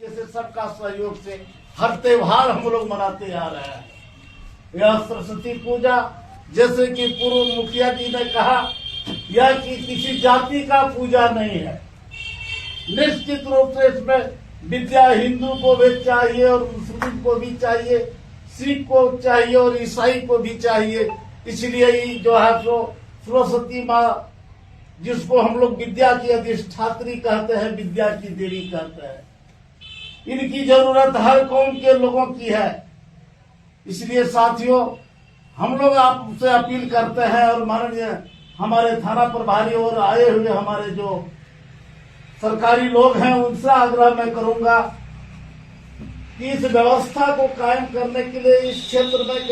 जैसे सबका सहयोग से हर त्योहार हम लोग मनाते आ रहे हैं। यह सरस्वती पूजा जैसे कि पूर्व मुखिया जी ने कहा, यह कि किसी जाति का पूजा नहीं है। निश्चित रूप से इसमें विद्या हिंदू को भी चाहिए और मुस्लिम को भी चाहिए, सिख को चाहिए और ईसाई को भी चाहिए। इसलिए ही जो है सो सरस्वती माँ, जिसको हम लोग विद्या की अधिष्ठात्री कहते हैं, विद्या की देवी कहते हैं, इनकी जरूरत हर कौम के लोगों की है। इसलिए साथियों, हम लोग आपसे अपील करते हैं और माननीय हमारे थाना प्रभारी और आए हुए हमारे जो सरकारी लोग हैं, उनसे आग्रह मैं करूंगा कि इस व्यवस्था को कायम करने के लिए इस क्षेत्र में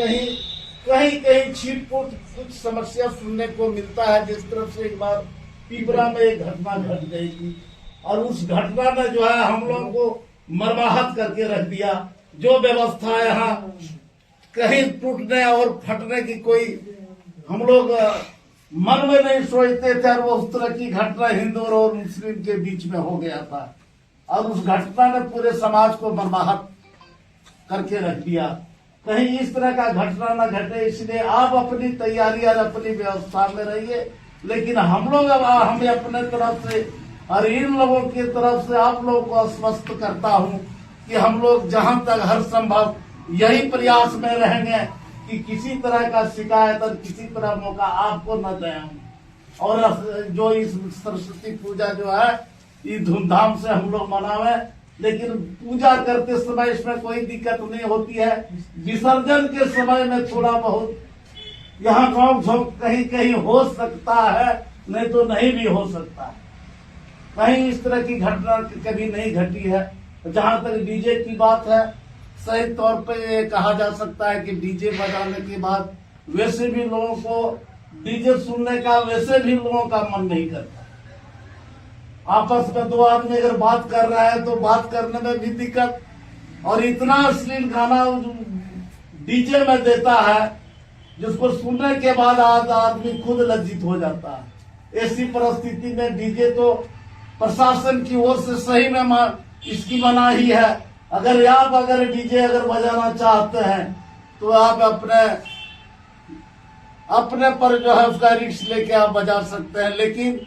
कहीं छिटपुट कुछ समस्या सुनने को मिलता है। जिस तरफ से एक बार पिपरा में एक घटना घट गई थी और उस घटना ने जो है हम लोगों को मर्माहत करके रख दिया। जो व्यवस्था यहाँ कहीं टूटने और फटने की कोई हम लोग मन में नहीं सोचते थे, और वो उस तरह की घटना हिंदू और मुस्लिम के बीच में हो गया था और उस घटना ने पूरे समाज को मर्माहत करके रख दिया। कहीं इस तरह का घटना न घटे, इसलिए आप अपनी तैयारी और अपनी व्यवस्था में रहिए। लेकिन हम अपने तरफ से और इन लोगों की तरफ से आप लोगों को आश्वस्त करता हूं कि हम लोग जहां तक हर संभव यही प्रयास में रहेंगे कि किसी तरह का शिकायत और किसी तरह मौका आपको न दें। और जो इस सरस्वती पूजा जो है ये धूमधाम से हम लोग मनावे, लेकिन पूजा करते समय इसमें कोई दिक्कत नहीं होती है। विसर्जन के समय में थोड़ा बहुत यहाँ नोक झोंक कहीं हो सकता है, नहीं तो नहीं भी हो सकता है। कहीं इस तरह की घटना कभी नहीं घटी है। जहां तक डीजे की बात है, सही तौर पे ये कहा जा सकता है कि डीजे बजाने के बाद वैसे भी लोगों को डीजे सुनने का वैसे भी लोगों का मन नहीं करता। आपस में दो आदमी अगर बात कर रहा है तो बात करने में भी दिक्कत, और इतना अश्लील गाना डीजे में देता है जिसको सुनने के बाद आदमी खुद लज्जित हो जाता है। ऐसी परिस्थिति में डीजे तो प्रशासन की ओर से सही में इसकी मनाही है। अगर डीजे बजाना चाहते हैं तो आप अपने पर जो है उसका रिस्क लेके आप बजा सकते हैं, लेकिन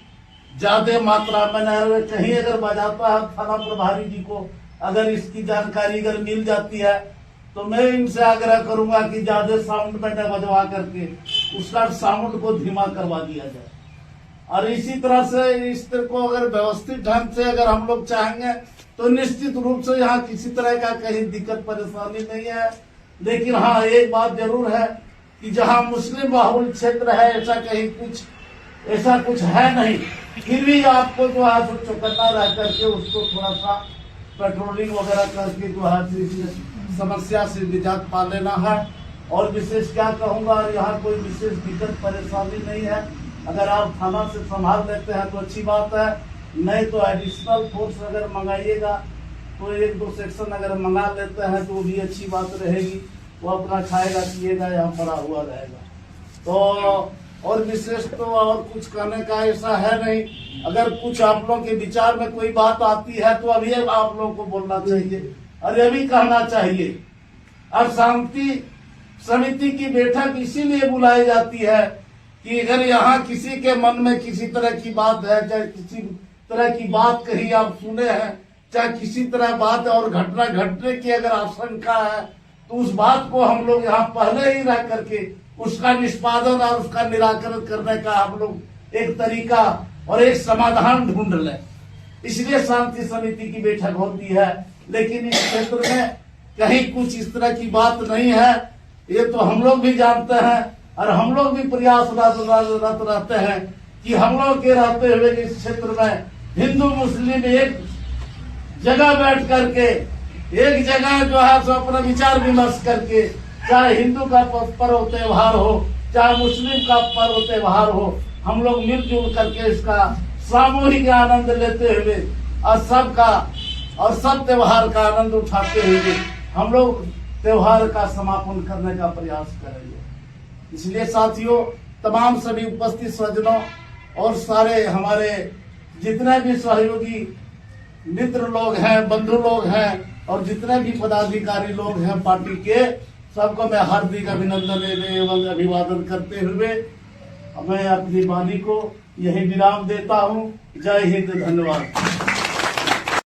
ज्यादा मात्रा में न। कहीं अगर बजाता है थाना प्रभारी जी को अगर इसकी जानकारी अगर मिल जाती है तो मैं इनसे आग्रह करूंगा कि ज्यादा साउंड में न बजवा करके उसका साउंड को धीमा करवा दिया जाए। और इसी तरह से इस तरह को अगर व्यवस्थित ढंग से अगर हम लोग चाहेंगे तो निश्चित रूप से यहाँ किसी तरह का कहीं दिक्कत परेशानी नहीं है। लेकिन हाँ, एक बात जरूर है कि जहाँ मुस्लिम बहुल क्षेत्र है ऐसा कुछ है नहीं, फिर भी आपको जो है चौकन्ना रह करके उसको थोड़ा सा पेट्रोलिंग वगैरह करके जो है समस्या से निजात पा लेना है। और विशेष क्या कहूँगा, यहाँ कोई विशेष दिक्कत परेशानी नहीं है। अगर आप थाना से संभाल लेते हैं तो अच्छी बात है, नहीं तो एडिशनल फोर्स अगर मंगाइएगा तो 1-2 सेक्शन अगर मंगा लेते हैं तो भी अच्छी बात रहेगी। वो अपना खाएगा पिएगा, यहाँ पड़ा हुआ रहेगा। तो और विशेष तो और कुछ कहने का ऐसा है नहीं। अगर कुछ आप लोगों के विचार में कोई बात आती है तो अभी आप लोगों को बोलना चाहिए और ये भी कहना चाहिए। अब शांति समिति की बैठक इसीलिए बुलाई जाती है कि अगर यहाँ किसी के मन में किसी तरह की बात है, चाहे किसी तरह की बात कही आप सुने हैं, चाहे किसी तरह बात और घटना घटने की अगर आशंका है, तो उस बात को हम लोग यहाँ पहले ही रह करके उसका निष्पादन और उसका निराकरण करने का हम लोग एक तरीका और एक समाधान ढूंढ लें। इसलिए शांति समिति की बैठक होती है। लेकिन इस क्षेत्र में कहीं कुछ इस तरह की बात नहीं है, ये तो हम लोग भी जानते हैं और हम लोग भी प्रयासरत रहते हैं कि हम लोग के रहते हुए इस क्षेत्र में हिंदू मुस्लिम एक जगह बैठ करके एक जगह जो है सो अपना विचार विमर्श करके, चाहे हिंदू का पर्व त्योहार हो चाहे मुस्लिम का पर्व त्योहार हो, हम लोग मिलजुल करके इसका सामूहिक आनंद लेते हुए और सब त्योहार का आनंद उठाते हुए हम लोग त्योहार का समापन करने का प्रयास करेंगे। इसलिए साथियों, तमाम सभी उपस्थित सज्जनों और सारे हमारे जितने भी सहयोगी मित्र लोग हैं, बंधु लोग हैं और जितने भी पदाधिकारी लोग हैं पार्टी के, सबको मैं हार्दिक अभिनंदन एवं अभिवादन करते हुए मैं अपनी वाणी को यही विराम देता हूँ। जय हिंद, धन्यवाद।